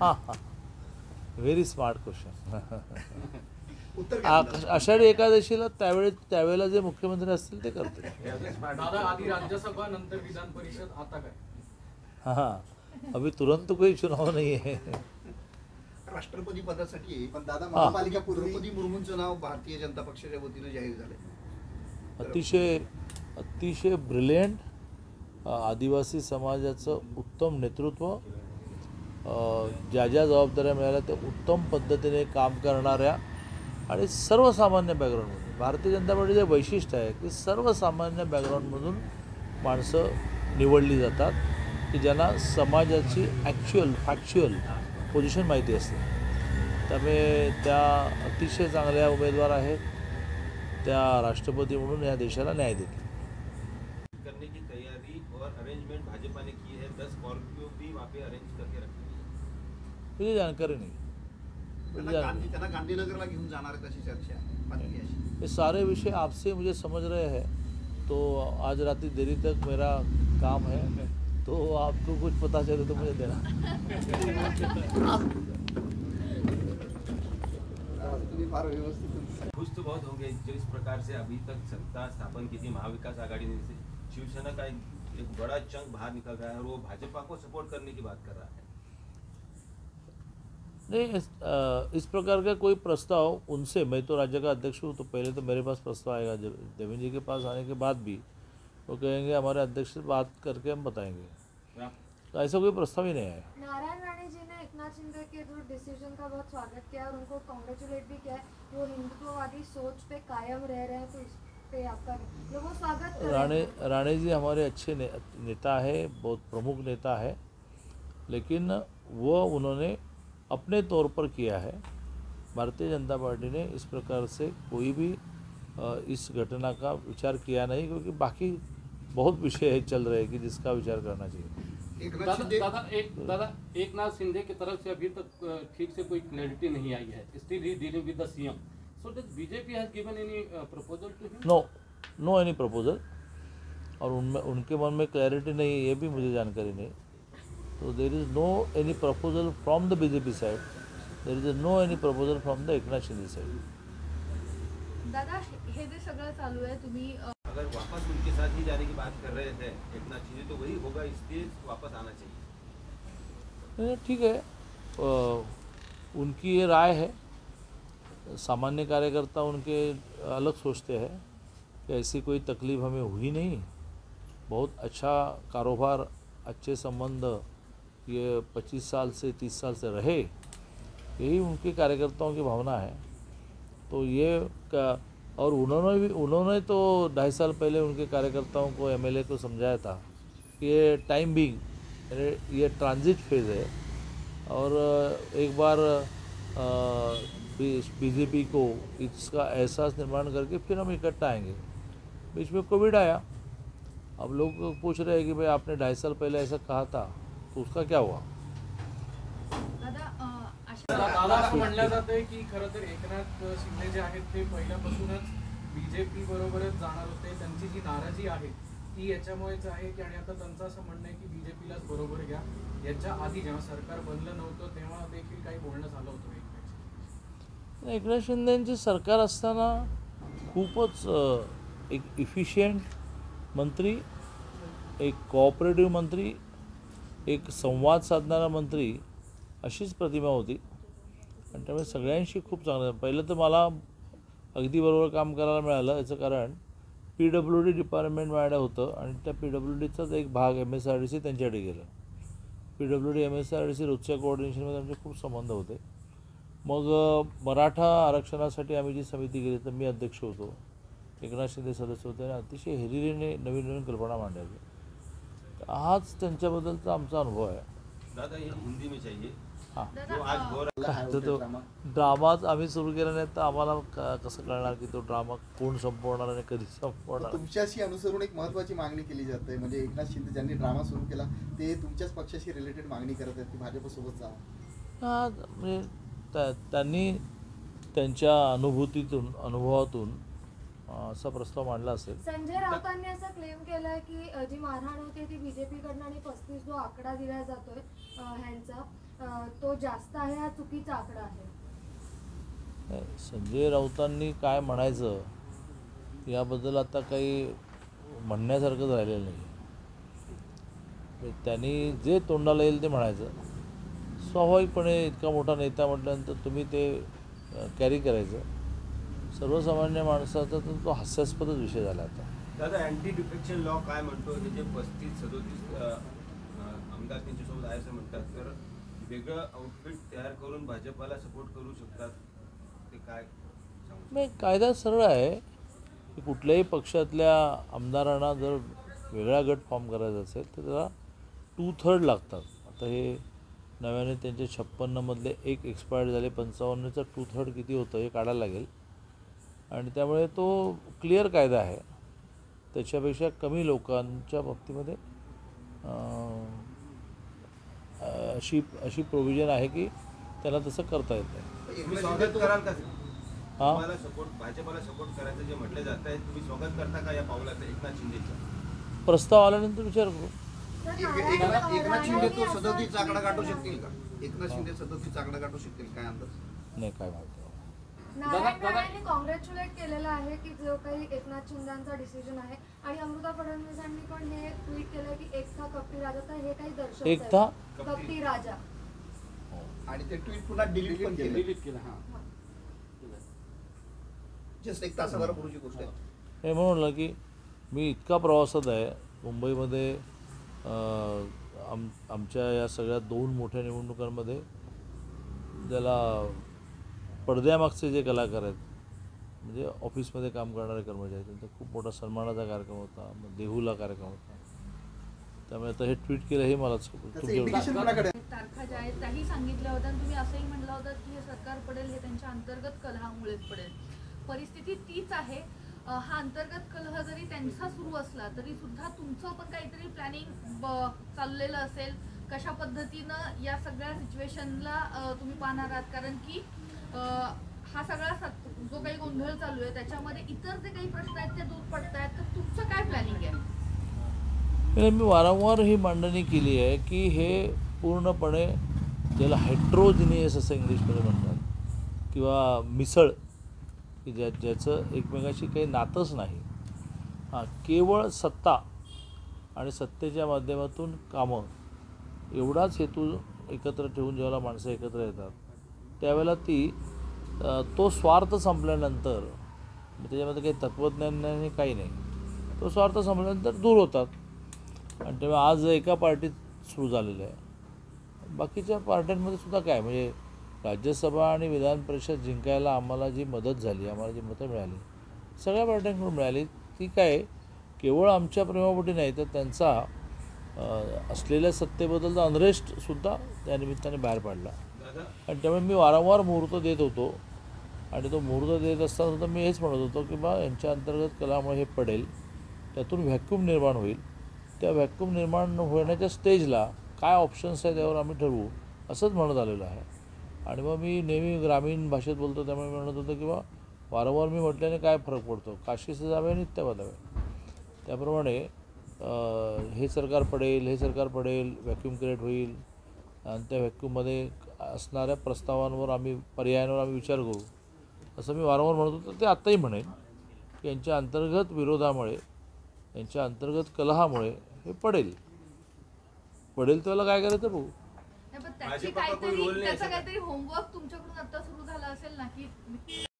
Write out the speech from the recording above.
Very smart question. उत्तर काय आषाढी एकादशीला त्यावेळेला जे मुख्यमंत्री असतील ते करतील. दादा आधी राज्यसभा नंतर विधान परिषद, आता काय? हाँ, अभी तुरंत कोई चुनाव नहीं है. राष्ट्रपती पदासाठी पण दादा महापालिका द्रौपदी मुर्मूंचं नाव भारतीय जनता पक्षाच्या वतीने जाहीर झाले. अतिशय ब्रिलियंट, आदिवासी समाजाचं उत्तम नेतृत्व, ज्या जबाबदाऱ्या मिळाल्या त्या उत्तम पद्धतीने काम करणाऱ्या आणि सर्वसामान्य बॅकग्राऊंडमधून. भारतीय जनता पार्टीचं वैशिष्ट्य आहे की सर्वसामान्य बॅकग्राऊंडमधून माणसं निवडली जातात की ज्यांना समाजाची फॅक्च्युअल पोझिशन माहिती असते. त्यामुळे त्या अतिशय चांगल्या उमेदवार आहेत. त्या राष्ट्रपती म्हणून या देशाला न्याय देतील. करने की तैयारी और अरेंजमेंट भाजपा ने की है. 10 स्कॉर्पियो भी वहाँ पे अरेंज करके रखी है. मुझे जानकारी नहीं. त्यांना गांधीनगरला घेऊन जाणार कशी चर्चा आहे? ये सारे विषय आपसे मुझे समझ रहे हैं. तो आज रात देरी तक मेरा काम है, तो आपको कुछ पता चले तो मुझे देना. खुश तो बहुत होंगे जो इस प्रकार से अभी तक सत्ता स्थापन की थी महाविकास आघाड़ी ने. शिवसेना का एक बड़ा चंक बाहर निकल रहा है और वो भाजपा को सपोर्ट करने की बात कर रहा है. नहीं, इस प्रकार का कोई प्रस्ताव उनसे, मैं तो राज्य का अध्यक्ष हूँ तो पहले तो मेरे पास प्रस्ताव आएगा. देवेंद्र जी के पास आने के बाद भी वो कहेंगे हमारे अध्यक्ष से बात करके हम बताएंगे. तो ऐसा कोई प्रस्ताव ही नहीं आया. नारायण राणे जी ने एकनाथ शिंदे के जो डिसीजन का बहुत स्वागत किया और उनको कांग्रेचुलेट भी किया. वो हिंदुत्ववादी सोच पे कायम रह रहे हैं, तो इस पे आपका लोगों स्वागत कर रहे हैं. राणे जी हमारे अच्छे नेता है, बहुत प्रमुख नेता है, लेकिन वो उन्होंने अपने तौर पर किया है. भारतीय जनता पार्टी ने इस प्रकार से कोई भी इस घटना का विचार किया नहीं, क्योंकि बाकी बहुत विषय चल रहे हैं कि जिसका विचार करना चाहिए. दादा एकनाथ शिंदे की तरफ से अभी तक ठीक से कोई क्लैरिटी नहीं आई है. Still he dealing with the CM. So does BJP has given any proposal to him? No any proposal. और उनके मन में क्लैरिटी नहीं है, ये भी मुझे जानकारी नहीं. So there is no any proposal from the BJP side. There is no any proposal from the Eknath Shinde side. दादा हे जे सगळं चालू आहे, तुम्ही अगर वापस उनके साथ ही जाने की बात कर रहे थे एकनाथ शिंदे, तो वही होगा, इसलिए वापस आना चाहिए. ठीक है, उनकी ये राय है. सामान्य कार्यकर्ता उनके अलग सोचते हैं कि ऐसी कोई तकलीफ हमें हुई नहीं. बहुत अच्छा कारोबार, अच्छे संबंध ये 25 साल से 30 साल से रहे, यही उनके कार्यकर्ताओं की भावना है. तो ये और उन्होंने तो 2.5 साल पहले उनके कार्यकर्ताओं को, एमएलए को समझाया था कि ये टाइम बिंग ये ट्रांजिट फेज़ है और एक बार बीजेपी को इसका एहसास निर्माण करके फिर हम इकट्ठा आएंगे. बीच में कोविड आया. अब लोग पूछ रहे हैं कि भाई आपने 2.5 साल पहले ऐसा कहा था, तो उसका क्या हुआ? दादा असं म्हणलं जातंय की खरं तर एकनाथ शिंदे जे आहेत ते पहिल्यापासूनच बीजेपी बरोबरच जाणार होते. त्यांची जी नाराजी आहे ती याच्यामुळेच आहे की, आणि आता त्यांचं असं म्हणणं आहे की बीजेपीलाच बरोबर घ्या. याच्या आधी जेव्हा सरकार बनलं नव्हतं तेव्हा देखील काही बोलणं झालं होतं. एकनाथ शिंदेंची सरकार असताना खूपच एक इफिशियंट मंत्री, एक कोऑपरेटिव्ह मंत्री, एक संवाद साधणारा मंत्री अशीच प्रतिमा होती. आणि त्यामुळे सगळ्यांशी खूप चांगलं. पहिलं तर मला अगदी बरोबर काम करायला मिळालं. याचं कारण PWD डिपार्टमेंट माझ्याकडे होतं आणि त्या PWDचाच एक भाग MSRDC त्यांच्याकडे गेलं. PWD MSRDC रोजच्या कोऑर्डिनेशनमध्ये आमचे खूप संबंध होते. मग मराठा आरक्षणासाठी आम्ही जी समिती केली तर मी अध्यक्ष होतो, एकनाथ शिंदे सदस्य होते आणि अतिशय हिरिरीने नवीन नवीन कल्पना मांडायची. हाच त्यांच्याबद्दलचा आमचा अनुभव आहे. दादा ये हिंदी में चाहिए. हां, जो आज हो रहा है तो ड्रामाच आम्ही सुरू केला नाही तर आम्हाला कसं कळणार की तो ड्रामा कोण संपवणार आणि कधी संपवणार. तुमच्याशी अनुसरून एक महत्त्वाची मागणी केली जाते, म्हणजे एकनाथ शिंदे ज्यांनी ड्रामा सुरू केला ते तुमच्याच पक्षाशी रिलेटेड मागणी करत आहेत की भाजपसोबत जावं. हां, म्हणजे त्यांनी त्यांच्या अनुभवातून असा प्रस्ताव मांडला असेल. संजय राऊतांनी असं क्लेम केलंय की जी मारहाण होते ती बीजेपी कडनं आणि 35 जो आकडा दिला जातोय ह्यांचा तो जास्त आहे हा चुकीचा आकडा आहे? संजय राऊतांनी काय म्हणायचं याबद्दल आता काही म्हणण्यासारखंच राहिलेलं नाही. त्यांनी जे तोंडाला येईल ते म्हणायचं. स्वाभाविकपणे इतका मोठा नेता म्हटल्यानंतर तुम्ही ते कॅरी करायचं. सर्वसामान्य माणसाचा तर तो हास्यास्पदच विषय झाला आता. दादा, अँटी डिफेक्शन लॉ काय म्हणतो? हे जे 35-37 आमदार त्यांच्यासोबत आहे असं म्हणतात, तर वेगळं आउटफिट तयार करून भाजपाला सपोर्ट करू शकतात, ते काय सांगू? नाही, कायदा सरळ आहे की कुठल्याही पक्षातल्या आमदारांना जर वेगळा गट फॉर्म करायचा असेल तर त्याला 2/3 लागतात. आता हे नव्याने त्यांचे 56 मधले एक एक्सपायर्ड झाले, 55चं 2/3 किती होतं हे काढायला लागेल. आणि त्यामुळे तो क्लिअर कायदा आहे. त्याच्यापेक्षा कमी लोकांच्या बाबतीमध्ये अशी प्रोव्हिजन आहे की त्याला तसं करता येतं. तुम्ही स्वागत कराल का? हां, तुम्हाला सपोर्ट, भाजपाला सपोर्ट करायचं जे म्हटलं जात आहे, तुम्ही स्वागत करता का या पावलाचं एकनाथ शिंदेचं? प्रस्ताव आल्यानंतर विचार करू. सर, एकनाथ शिंदे तो असं 37चा आकडा गाठू सांगितलं शकतील का? एकनाथ शिंदे 37चा आकडा गाठू शकतील काय अंदाज? नाही, काय माहिती. नारायण राणेंनी कॉंग्रॅच्युलेट केलेलं आहे की जो काही एकनाथ शिंदेचा डिसिजन आहे, आणि अमृता फडणवीसांनी पण हे ट्विट केलं की एकता कपटी राजा, तर हे काही दर्शवतं एकता कपटी राजा. आणि ते ट्विट पुन्हा डिलीट पण केलं. जस्ट एक तासाभरापूर्वीची गोष्ट आहे. हे म्हणलं की मी इतका प्रवासात आहे मुंबईमध्ये. आमच्या या सगळ्या 2 मोठ्या निवडणुकांमध्ये ज्याला पडद्यामागचे जे कलाकार आहेत, म्हणजे ऑफिसमध्ये काम करणारे कर्मचारी, त्यांचा खूप मोठा सन्मानाचा कार्यक्रम होता. मग देहूला कार्यक्रम होता. त्यामुळे आता हे ट्विट केलं हे मलाच तारखा ज्या आहेत त्याही सांगितल्या होत्या. आणि तुम्ही असंही म्हटलं होतं की हे सरकार पडेल हे त्यांच्या अंतर्गत कलहामुळेच पडेल. परिस्थिती तीच आहे. हा अंतर्गत कलह जरी त्यांचा सुरू असला तरी सुद्धा तुमचं पण काहीतरी प्लॅनिंग चाललेलं असेल. कशा पद्धतीनं या सगळ्या सिच्युएशनला तुम्ही पाहणार आहात? कारण की हा सगळा जो काही गोंधळ चालू आहे त्याच्यामध्ये इतर जे काही प्रश्न आहेत ते दूर पडत आहेत. तर तुमचं काय प्लॅनिंग आहे? मी वारंवार ही मांडणी केली आहे की हे पूर्णपणे ज्याला हेट्रोजिनियस असं इंग्लिशमध्ये म्हणतात, किंवा मिसळ, की ज्याचं एकमेकाशी काही नातंच नाही. हां, केवळ सत्ता आणि सत्तेच्या माध्यमातून कामं एवढाच हेतू एकत्र ठेवून जेव्हा माणसं एकत्र येतात त्यावेळेला तो स्वार्थ संपल्यानंतर, त्याच्यामध्ये काही तत्त्वज्ञान नाही, काही नाही, तो स्वार्थ संपल्यानंतर दूर होतात. आणि तेव्हा आज एका पार्टीत सुरू झालेलं आहे. बाकीच्या पार्ट्यांमध्ये सुद्धा काय, म्हणजे राज्यसभा आणि विधान परिषद जिंकायला आम्हाला जी मदत झाली, आम्हाला जी मतं मिळाली, सगळ्या पार्ट्यांकडून मिळाली. ती काय केवळ आमच्या प्रेमापोटी नाही, तर त्यांचा असलेल्या सत्तेबद्दलचा अनरेस्टसुद्धा त्या निमित्ताने बाहेर पडला. आणि त्यामुळे मी वारंवार मुहूर्त देत होतो. आणि तो मुहूर्त देत असताना सुद्धा मी हेच म्हणत होतो की यांच्या अंतर्गत कलामुळे हे पडेल, त्यातून व्हॅक्यूम निर्माण होईल. त्या व्हॅक्यूम निर्माण होण्याच्या स्टेजला काय ऑप्शन्स आहेत त्यावर आम्ही ठरवू, असंच म्हणत आलेलं आहे. आणि मग मी नेहमी ग्रामीण भाषेत बोलतो, त्यामुळे मी म्हणत होतो की वारंवार मी म्हटल्याने काय फरक पडतो, काशीसे जावे नित्य बदावे. त्याप्रमाणे हे सरकार पडेल, हे सरकार पडेल, व्हॅक्यूम क्रिएट होईल. आणि त्या व्हॅक्यूममध्ये असणाऱ्या प्रस्तावांवर पर्यायांवर आम्ही विचार करू, असं मी वारंवार म्हणत होतो. ते आत्ताही म्हणेन की यांच्या अंतर्गत विरोधामुळे, यांच्या अंतर्गत कलहामुळे हे पडेल त्याला काय करायचं बघू. त्याची काहीतरी होमवर्क तुमच्याकडून आता सुरू झाला असेल ना की